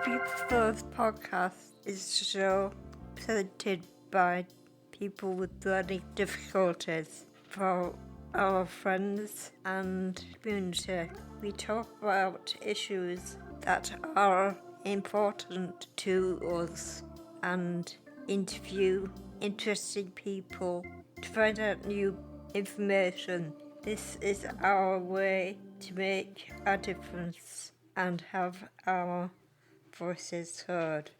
People's podcast is a show presented by people with learning difficulties for our friends and community. We talk about issues that are important to us and interview interesting people to find out new information. This is our way to make a difference and have our voices heard.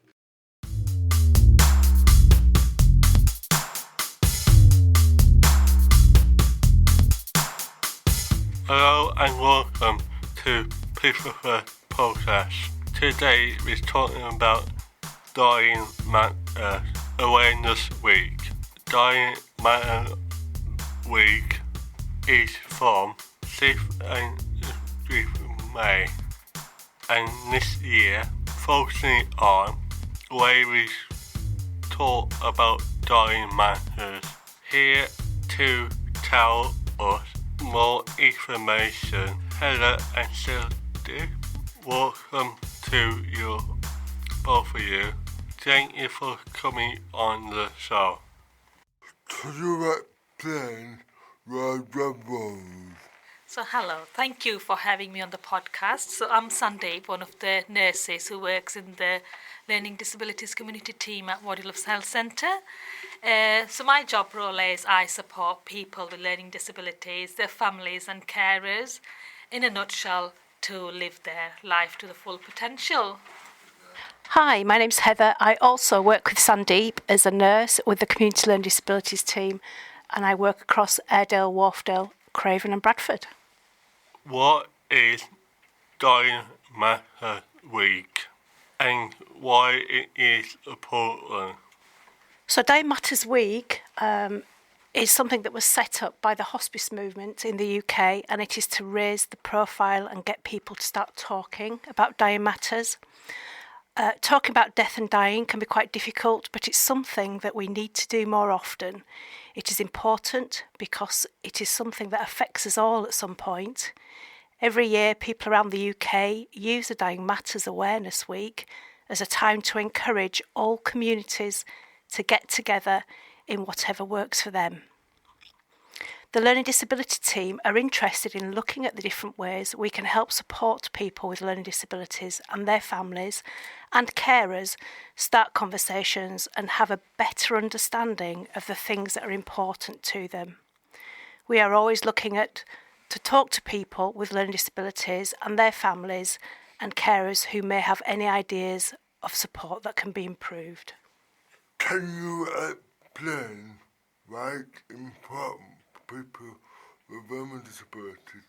Hello and welcome to People's Podcast. Today we're talking about Dying Matter Awareness Week. Dying Matter Week is from 6th and 3rd May, and this year focusing on where we talk about dying matters. Here to tell us more information, Heather and Sandeep. Welcome to you, both of you. Thank you for coming on the show. Could you explain your job roles? So hello, thank you for having me on the podcast. So I'm Sandeep, one of the nurses who works in the Learning Disabilities Community Team at Waterloof's Health Centre. So my job role is I support people with learning disabilities, their families and carers, in a nutshell, to live their life to the full potential. Hi, my name's Heather. I also work with Sandeep as a nurse with the Community Learning Disabilities Team, and I work across Airedale, Wharfdale, Craven and Bradford. What is Dying Matter Week and why it is important? So Dying Matters Week is something that was set up by the hospice movement in the UK, and it is to raise the profile and get people to start talking about dying matters. Talking about death and dying can be quite difficult, but it's something that we need to do more often. It is important because it is something that affects us all at some point. Every year, people around the UK use the Dying Matters Awareness Week as a time to encourage all communities to get together in whatever works for them. The Learning Disability Team are interested in looking at the different ways we can help support people with learning disabilities and their families and carers start conversations and have a better understanding of the things that are important to them. We are always looking to talk to people with learning disabilities and their families and carers who may have any ideas of support that can be improved. Can you explain why it's important for people with learning disabilities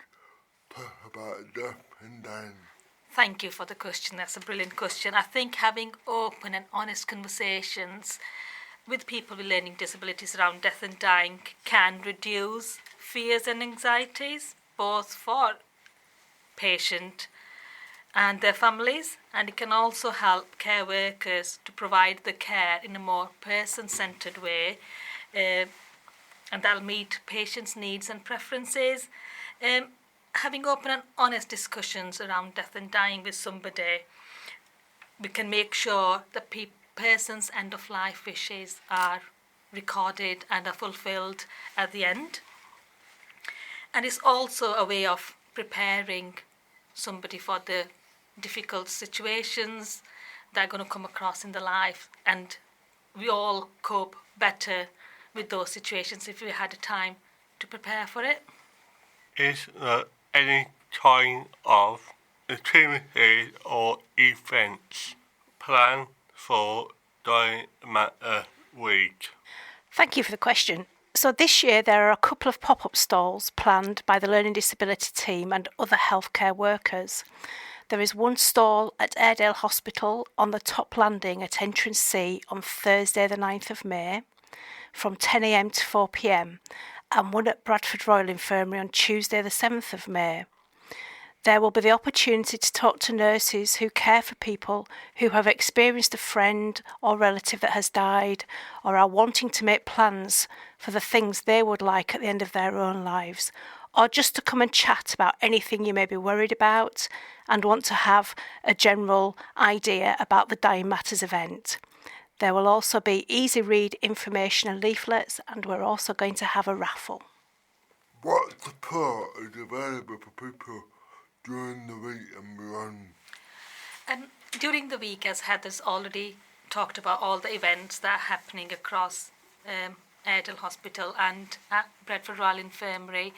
to talk about death and dying? Thank you for the question. That's a brilliant question. I think having open and honest conversations with people with learning disabilities around death and dying can reduce fears and anxieties, both for patient and their families, and it can also help care workers to provide the care in a more person-centred way, and that'll meet patients' needs and preferences. Having open and honest discussions around death and dying with somebody, we can make sure that person's end-of-life wishes are recorded and are fulfilled at the end. And it's also a way of preparing somebody for the difficult situations that are going to come across in their life, and we all cope better with those situations if we had a time to prepare for it. Is there any kind of activities or events planned for Dying Matter Week? Thank you for the question. So this year there are a couple of pop-up stalls planned by the Learning Disability Team and other healthcare workers. There is one stall at Airedale Hospital on the top landing at entrance C on Thursday the 9th of May from 10 a.m. to 4 p.m. and one at Bradford Royal Infirmary on Tuesday the 7th of May. There will be the opportunity to talk to nurses who care for people who have experienced a friend or relative that has died or are wanting to make plans for the things they would like at the end of their own lives, or just to come and chat about anything you may be worried about and want to have a general idea about the Dying Matters event. There will also be easy read information and leaflets, and we're also going to have a raffle. What support is available for people during the week and beyond? During the week, as Heather's already talked about all the events that are happening across Airedale Hospital and at Bradford Royal Infirmary,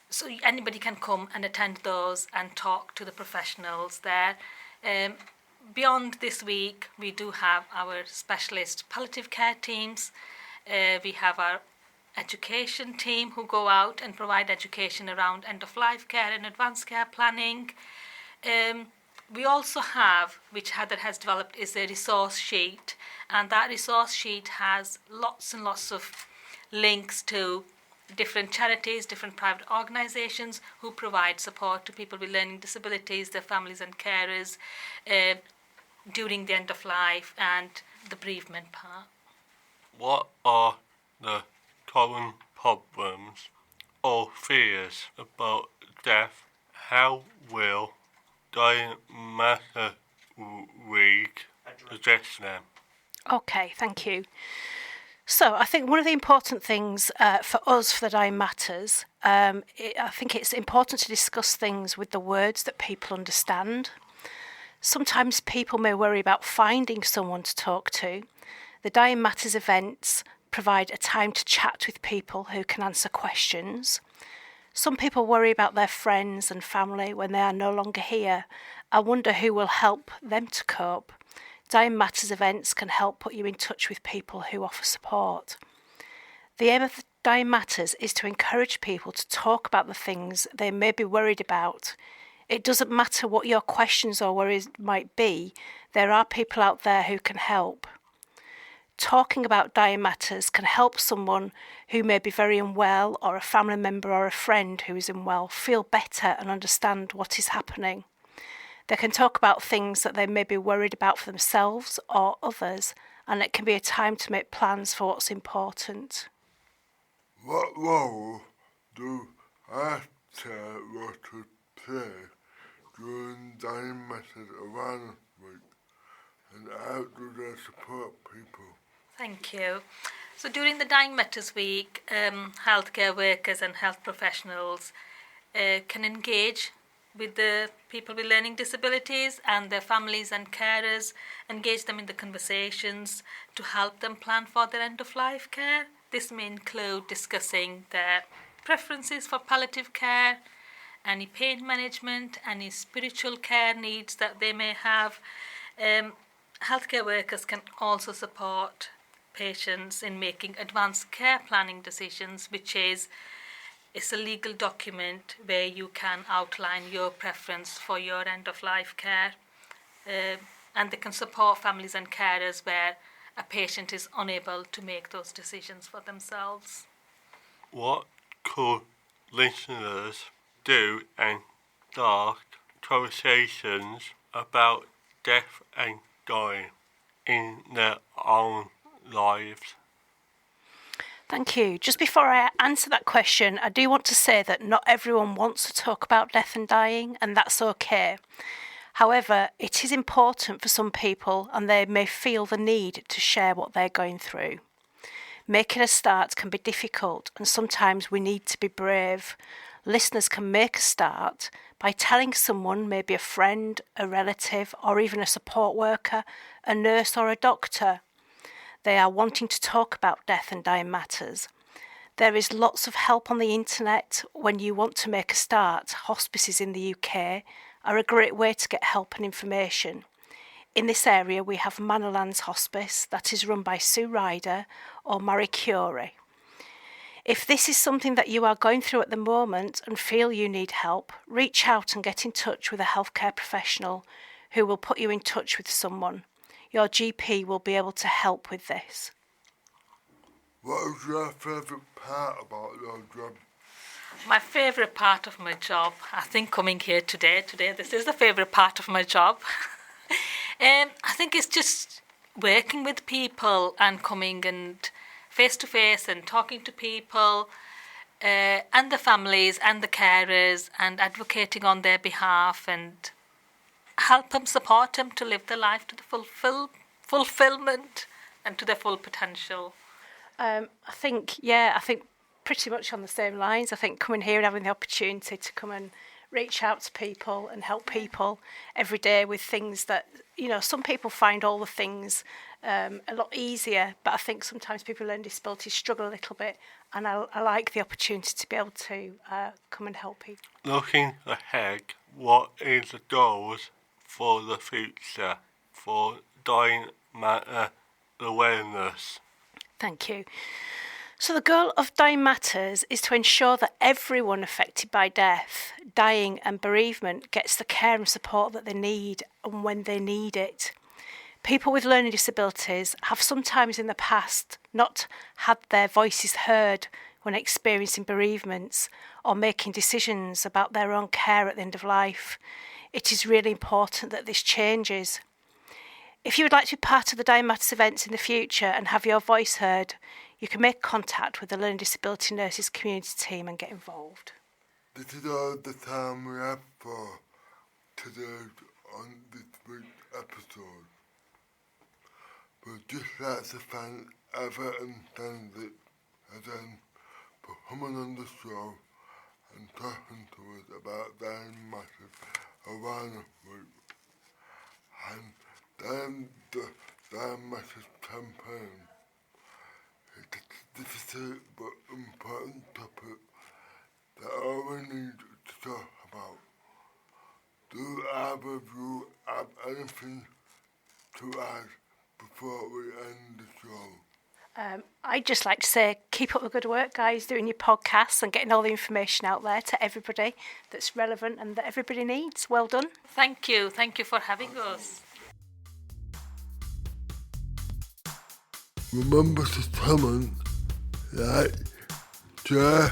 so anybody can come and attend those and talk to the professionals there. Beyond this week, we do have our specialist palliative care teams. We have our education team who go out and provide education around end-of-life care and advanced care planning. We also have, which Heather has developed, is a resource sheet, and that resource sheet has lots and lots of links to different charities, different private organisations who provide support to people with learning disabilities, their families and carers during the end of life and the bereavement part. What are the common problems or fears about death? How will Dying Matter Week address them? Okay, thank you. So I think one of the important things for us, for the Dying Matters, I think it's important to discuss things with the words that people understand. Sometimes people may worry about finding someone to talk to. The Dying Matters events provide a time to chat with people who can answer questions. Some people worry about their friends and family when they are no longer here and wonder who will help them to cope. Dying Matters events can help put you in touch with people who offer support. The aim of the Dying Matters is to encourage people to talk about the things they may be worried about. It doesn't matter what your questions or worries might be, there are people out there who can help. Talking about Dying Matters can help someone who may be very unwell, or a family member or a friend who is unwell, feel better and understand what is happening. They can talk about things that they may be worried about for themselves or others, and it can be a time to make plans for what's important. What role do after workers play during Dying Matters Awareness Week, and how do they support people? Thank you. So during the Dying Matters Week, healthcare workers and health professionals can engage with the people with learning disabilities and their families and carers, engage them in the conversations to help them plan for their end-of-life care. This may include discussing their preferences for palliative care, any pain management, any spiritual care needs that they may have. Healthcare workers can also support patients in making advanced care planning decisions, which is a legal document where you can outline your preference for your end-of-life care. And they can support families and carers where a patient is unable to make those decisions for themselves. What could listeners do and start conversations about death and dying in their own lives? Thank you. Just before I answer that question, I do want to say that not everyone wants to talk about death and dying, and that's okay. However, it is important for some people, and they may feel the need to share what they're going through. Making a start can be difficult, and sometimes we need to be brave. Listeners can make a start by telling someone, maybe a friend, a relative, or even a support worker, a nurse or a doctor, they are wanting to talk about death and dying matters. There is lots of help on the internet when you want to make a start. Hospices in the UK are a great way to get help and information. In this area we have Manorlands Hospice that is run by Sue Ryder or Marie Curie. If this is something that you are going through at the moment and feel you need help, reach out and get in touch with a healthcare professional who will put you in touch with someone. Your GP will be able to help with this. What is your favourite part about your job? My favourite part of my job, I think coming here today, this is the favourite part of my job. I think it's just working with people and coming and face to face and talking to people. and the families and the carers, and advocating on their behalf and help them, support them to live their life to the fulfillment and to their full potential. I think pretty much on the same lines. I think coming here and having the opportunity to come and reach out to people and help people every day with things that, some people find all the things a lot easier, but I think sometimes people with learning disabilities struggle a little bit, and I like the opportunity to be able to come and help people. Looking ahead, what is the goals for the future for dying matter awareness? Thank you. So the goal of Dying Matters is to ensure that everyone affected by death, dying and bereavement gets the care and support that they need and when they need it. People with learning disabilities have sometimes in the past not had their voices heard when experiencing bereavements or making decisions about their own care at the end of life. It is really important that this changes. If you would like to be part of the Dying Matters events in the future and have your voice heard, you can make contact with the Learning Disability Nurses Community Team and get involved. This is all the time we have for today on this week's episode. We'd just like to thank Heather and Sandeep again for coming on the show and talking to us about Dying Matters Awareness Week and then the Dying Matters campaign. This is a but important topic that all we need to talk about. Do either of you have anything to add before we end the show? I'd just like to say, keep up the good work, guys, doing your podcasts and getting all the information out there to everybody that's relevant and that everybody needs. Well done. Thank you for having us. Remember to comment, like, share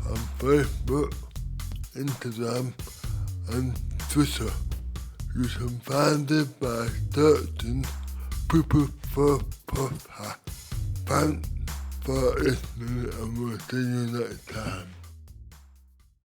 on Facebook, Instagram and Twitter. You can find it by searching People for Podcast. Thanks for listening and we'll see you next time.